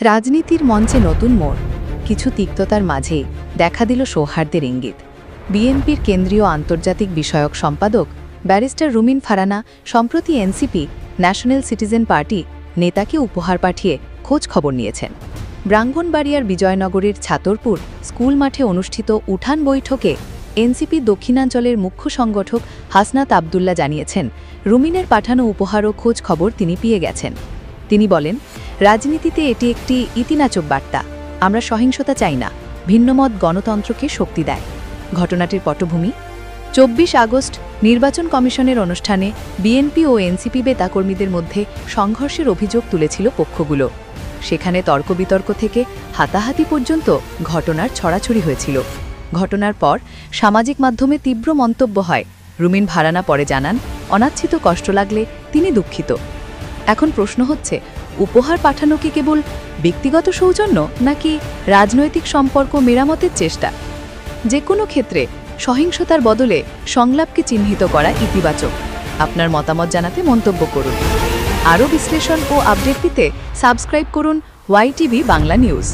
রাজনীতির মঞ্চে নতুন মোড়, কিছু তিক্ততার মাঝে দেখা দিল সৌহার্দ্যের ইঙ্গিত। বিএনপির কেন্দ্রীয় আন্তর্জাতিক বিষয়ক সম্পাদক ব্যারিস্টার রুমিন ফারানা সম্প্রতি এনসিপি ন্যাশনাল সিটিজেন পার্টি নেতাকে উপহার পাঠিয়ে খোঁজ খবর নিয়েছেন। ব্রাহ্মণবাড়িয়ার বিজয়নগরের ছাতরপুর স্কুল মাঠে অনুষ্ঠিত উঠান বৈঠকে এনসিপি দক্ষিণাঞ্চলের মুখ্য সংগঠক হাসনাত আবদুল্লাহ জানিয়েছেন, রুমিনের পাঠানো উপহার ও খোঁজ খবর তিনি পেয়ে গেছেন। তিনি বলেন, রাজনীতিতে এটি একটি ইতিবাচক বার্তা। আমরা সহিংসতা চাই না, ভিন্নমত গণতন্ত্রকে শক্তি দেয়। ঘটনাটির পটভূমি ২৪ আগস্ট নির্বাচন কমিশনের অনুষ্ঠানে বিএনপি ও এনসিপি নেতাকর্মীদের মধ্যে সংঘর্ষের অভিযোগ তুলেছিল পক্ষগুলো। সেখানে তর্ক বিতর্ক থেকে হাতাহাতি পর্যন্ত ঘটনার ছড়াছড়ি হয়েছিল। ঘটনার পর সামাজিক মাধ্যমে তীব্র মন্তব্য হয়। রুমিন ফারানা পরে জানান, অনাচ্ছিত কষ্ট লাগলে তিনি দুঃখিত। এখন প্রশ্ন হচ্ছে, উপহার পাঠানো কি কেবল ব্যক্তিগত সৌজন্য নাকি রাজনৈতিক সম্পর্ক মেরামতের চেষ্টা? যে কোনো ক্ষেত্রে সহিংসতার বদলে সংলাপকে চিহ্নিত করা ইতিবাচক। আপনার মতামত জানাতে মন্তব্য করুন। আরও বিশ্লেষণ ও আপডেট পেতে সাবস্ক্রাইব করুন ওয়াইটিভি বাংলা নিউজ।